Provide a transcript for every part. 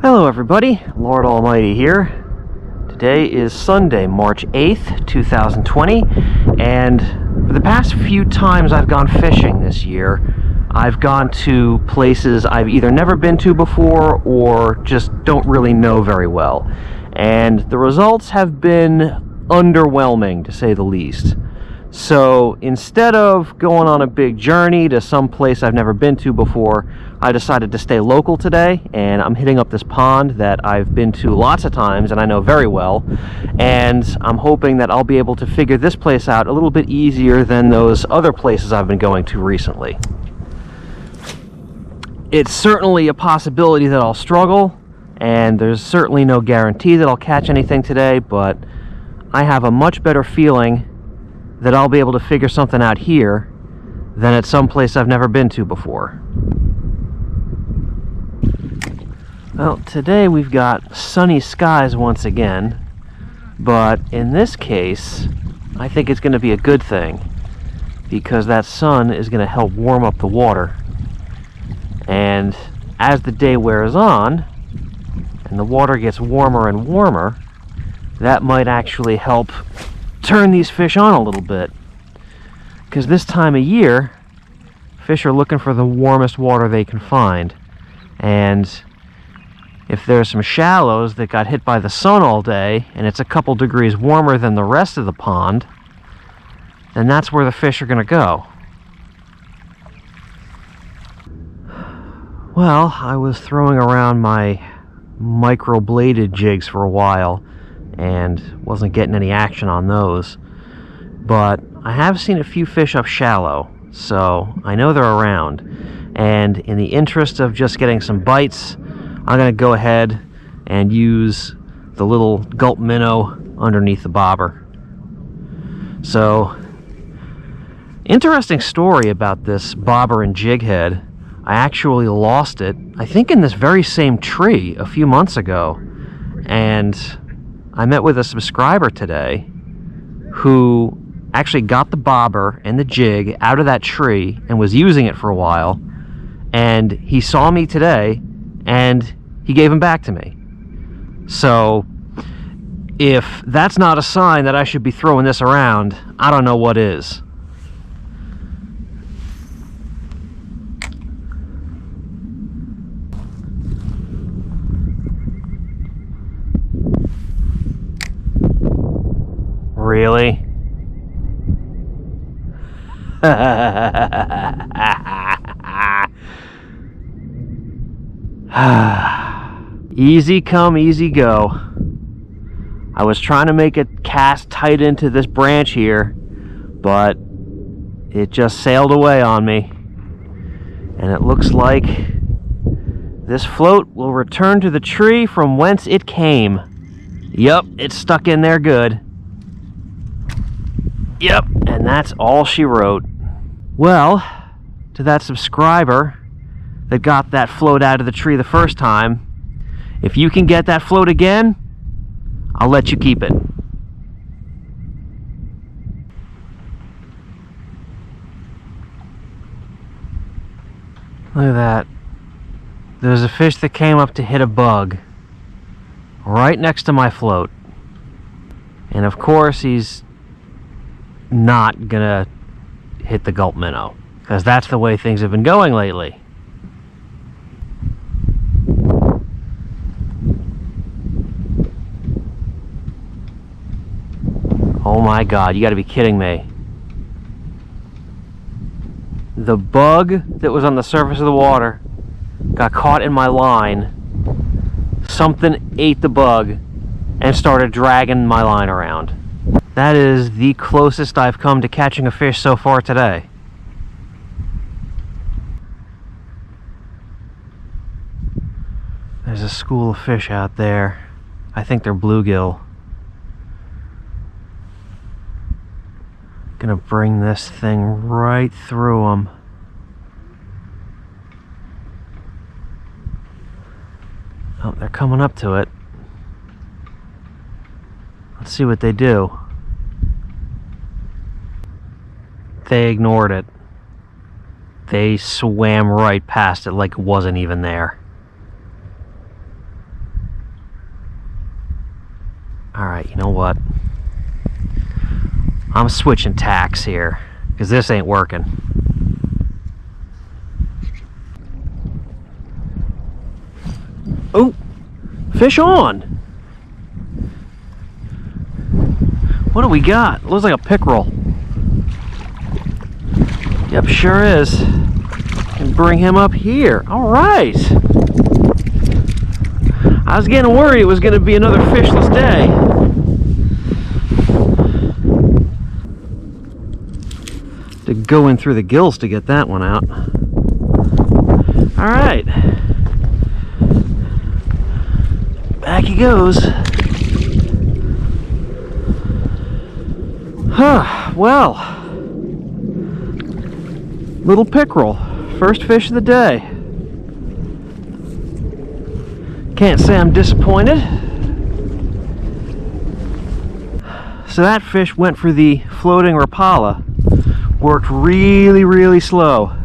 Hello everybody, Lord Almighty here. Today is Sunday, March 8th, 2020, and for the past few times I've gone fishing this year, I've gone to places I've either never been to before or just don't really know very well. And the results have been underwhelming, to say the least. So instead of going on a big journey to some place I've never been to before, I decided to stay local today, and I'm hitting up this pond that I've been to lots of times and I know very well, and I'm hoping that I'll be able to figure this place out a little bit easier than those other places I've been going to recently. It's certainly a possibility that I'll struggle, and there's certainly no guarantee that I'll catch anything today, but I have a much better feeling that I'll be able to figure something out here than at some place I've never been to before. Well, today we've got sunny skies once again, but in this case, I think it's going to be a good thing, because that sun is going to help warm up the water. And as the day wears on, and the water gets warmer and warmer, that might actually help turn these fish on a little bit, because this time of year fish are looking for the warmest water they can find, and if there's some shallows that got hit by the sun all day and it's a couple degrees warmer than the rest of the pond, then that's where the fish are going to go. Well, I was throwing around my micro-bladed jigs for a while and wasn't getting any action on those, but I have seen a few fish up shallow, so I know they're around, and in the interest of just getting some bites, I'm going to go ahead and use the little gulp minnow underneath the bobber. So, interesting story about this bobber and jig head. I actually lost it, I think in this very same tree a few months ago, and I met with a subscriber today who actually got the bobber and the jig out of that tree and was using it for a while, and he saw me today and he gave him back to me. So if that's not a sign that I should be throwing this around, I don't know what is. Really? Easy come, easy go. I was trying to make it cast tight into this branch here, but it just sailed away on me. And it looks like this float will return to the tree from whence it came. Yup, it's stuck in there good. Yep, and that's all she wrote. Well, to that subscriber that got that float out of the tree the first time, if you can get that float again, I'll let you keep it. Look at that. There's a fish that came up to hit a bug right next to my float. And of course he's not gonna hit the gulp minnow, because that's the way things have been going lately. Oh my God, you gotta be kidding me. The bug that was on the surface of the water got caught in my line. Something ate the bug and started dragging my line around. That is the closest I've come to catching a fish so far today. There's a school of fish out there. I think they're bluegill. Gonna bring this thing right through them. Oh, they're coming up to it. Let's see what they do. They ignored it. They swam right past it like it wasn't even there. Alright, you know what? I'm switching tacks here, because this ain't working. Oh! Fish on! What do we got? Looks like a pickerel. Yep, sure is. And bring him up here. Alright! I was getting worried it was going to be another fishless day. To go in through the gills to get that one out. Alright. Back he goes. Huh, well. Little pickerel. First fish of the day. Can't say I'm disappointed. So that fish went for the floating Rapala. Worked really, really slow.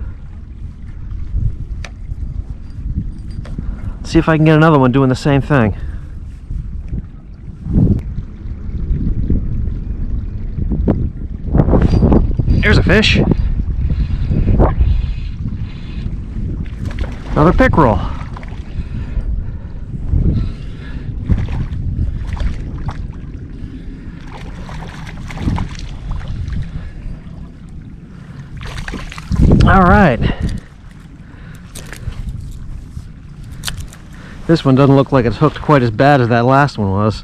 Let's see if I can get another one doing the same thing. There's a fish. Another pickerel. All right. This one doesn't look like it's hooked quite as bad as that last one was.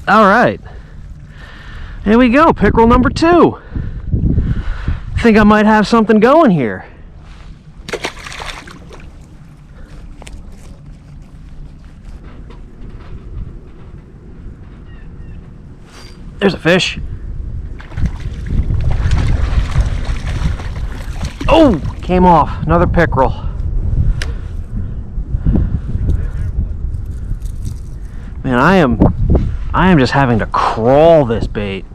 All right. Here we go, pickerel number 2. Think I might have something going here. There's a fish. Oh, came off. Another pickerel. Man, I am just having to crawl this bait.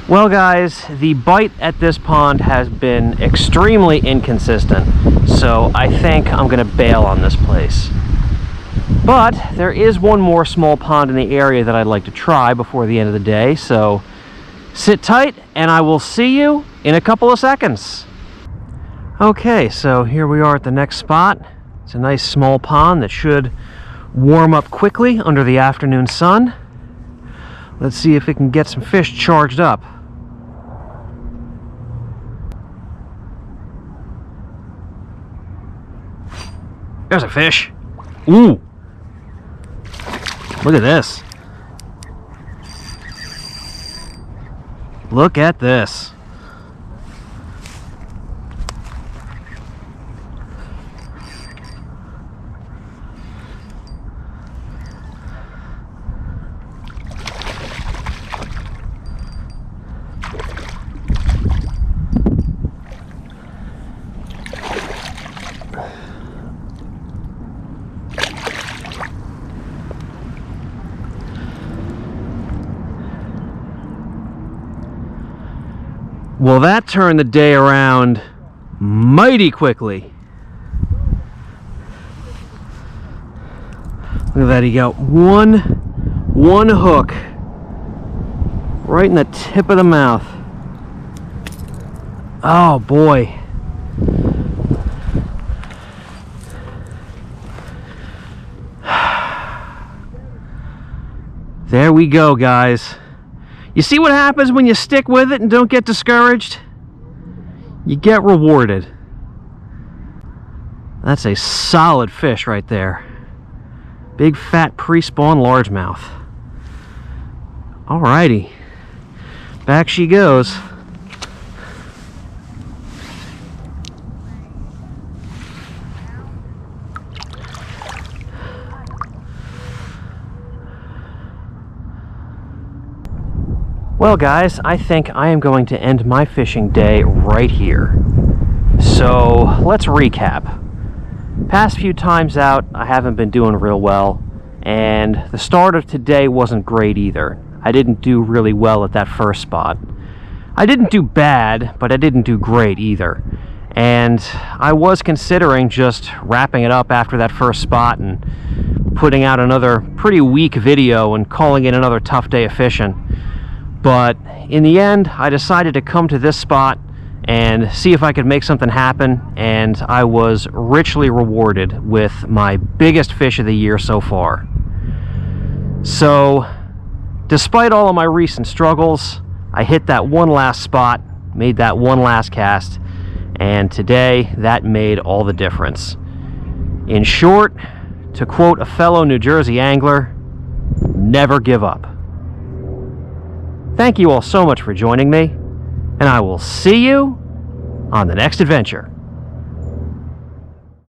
Well guys, the bite at this pond has been extremely inconsistent, so I think I'm gonna bail on this place. But there is one more small pond in the area that I'd like to try before the end of the day, so sit tight and I will see you in a couple of seconds. Okay, so here we are at the next spot. It's a nice small pond that should warm up quickly under the afternoon sun. Let's see if it can get some fish charged up. There's a fish. Ooh! Look at this. Look at this. Well, that turned the day around mighty quickly. Look at that, he got one hook right in the tip of the mouth. Oh boy. There we go, guys. You see what happens when you stick with it and don't get discouraged? You get rewarded. That's a solid fish right there. Big fat pre-spawn largemouth. Alrighty. Back she goes. Well guys, I think I am going to end my fishing day right here. So let's recap. Past few times out, I haven't been doing real well, and the start of today wasn't great either. I didn't do really well at that first spot. I didn't do bad, but I didn't do great either. And I was considering just wrapping it up after that first spot and putting out another pretty weak video and calling it another tough day of fishing. But in the end, I decided to come to this spot and see if I could make something happen, and I was richly rewarded with my biggest fish of the year so far. So, despite all of my recent struggles, I hit that one last spot, made that one last cast, and today that made all the difference. In short, to quote a fellow New Jersey angler, never give up. Thank you all so much for joining me, and I will see you on the next adventure.